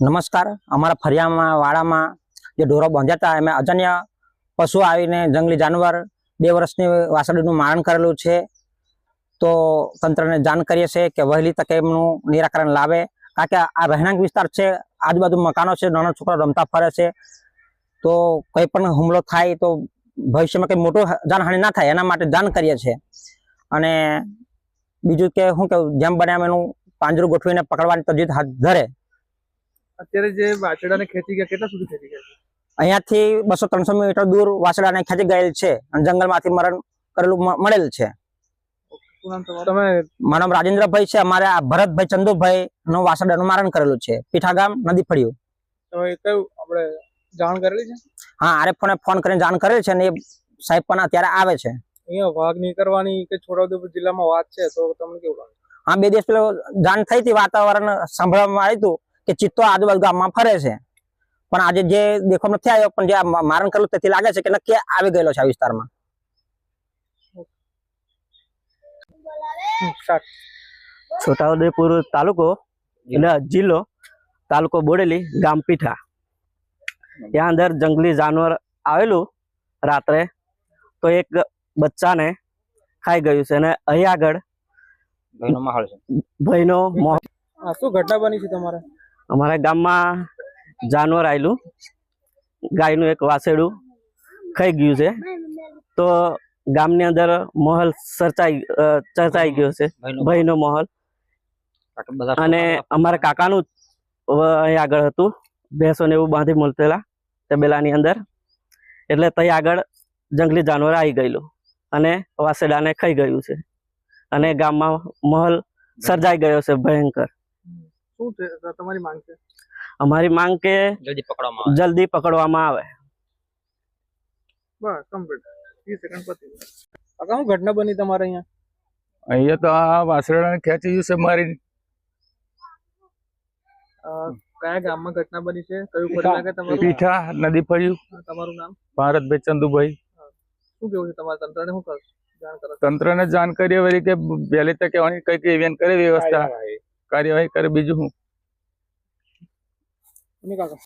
નમસ્કાર। અમારા ફરિયામાં વાડામાં જે ઢોરો બાંધ્યા હતા એમાં અજાણ્યા પશુ આવીને જંગલી જાનવર 2 વર્ષની વાસળીનું મારણ કરેલું છે। તો તંત્રને જાણ કરીએ છીએ કે વહેલી તકે એમનું નિરાકરણ લાવે, કારણ કે આ રહેણાંક વિસ્તાર છે, આજુબાજુ મકાનો છે, નાના છોકરા રમતા ફરે છે, તો કંઈ પણ હુમલો થાય તો ભવિષ્યમાં કંઈ મોટું જાનહાનિ ના થાય એના માટે જાણ કરીએ છીએ। અને બીજું કે શું કે જેમ બને એમ એનું પાંજરું ગોઠવીને પકડવાની તજવીજ હાથ ધરે। અત્યારે જે વાછડાને ખેંચી ગયા કેટલા સુધી ખેંચી ગયા? અહીંયાથી 200-300 મીટર દૂર વાછડાને ખેંચી ગયેલ છે અને જંગલમાંથી મરણ કરેલું મળેલ છે। શું નામ તમારું? તમે? મારું નામ રાજેન્દ્રભાઈ છે। અમારે આ ભરતભાઈ ચંદુભાઈ નું વાછડાનું મારણ કરેલું છે, પીઠા ગામ નદી ફળિયું। તમે કયું આપણે જાણ કરેલી છે? હા, આરએફઓને ફોન કરીને જાણ કરેલ છે અને એ સાહેબ પણ અત્યારે આવે છે। અહીંયા વાઘ નીકળવાની કે છોટાઉદેપુર જિલ્લામાં વાત છે, તો તમને કેવું લાગે? હા, 2 દિવસ પહેલા જાણ થઈ હતી, વાતાવરણ સાંભળવામાં આવ્યું હતું કે ચિત્તો આજુબાજુ ગામમાં ફરે છે, પણ આજે જે દેખો નથી આવ્યો, પણ જે મારણ કરેલું તેથી લાગે છે કે નક્કી આવી ગયેલો છે આ વિસ્તારમાં। છોટાઉદેપુર તાલુકો એટલે જિલ્લો તાલુકો બોડેલી, ગામ પીઠા। ત્યાં અંદર જંગલી જાનવર આવેલું રાત્રે, તો એક બચ્ચાને ખાઈ ગયું છે અને અહીં આગળ ભયનો માહોલ। શું ઘટના બની છે તમારે? અમારા ગામમાં જાનવર આવેલું, ગાયનું એક વાછરડું ખાઈ ગયું છે, તો ગામની અંદર માહોલ ચર્ચાઈ ગયો છે, ભયનો માહોલ। અને અમારા કાકાનું અહીં આગળ હતું, ભેંસોને એવું બાંધી મૂકેલા તબેલાની અંદર, એટલે ત્યાં આગળ જંગલી જાનવર આવી ગયેલું અને વાછરડાને ખાઈ ગયું છે અને ગામમાં માહોલ સર્જાઈ ગયો છે ભયંકર। શું છે તમારી માંગ છે? અમારી માંગ કે જલ્દી પકડવામાં આવે। બસ કમ્પ્લીટ 30 સેકન્ડ પછી કાકા, શું ઘટના બની તમારે અહીંયા? અહીંયા તો આ વાછરડાને ખેંચી ગયું છે મારી। કયા ગામમાં ઘટના બની છે? કયું પરિવાર કે તમારું? પીઠા નદી ફળિયું। તમારું નામ? ભારતભાઈ ચંદુભાઈ। શું કેવું છે તમારે તંત્રને? શું કર જાણ કરો? તંત્રને જાણ કરીએ વળી કે વહેલી તકે કઈક ઇવેન્ટ કરે, વ્યવસ્થા કાર્યવાહી કરે, બીજું શું? કાકા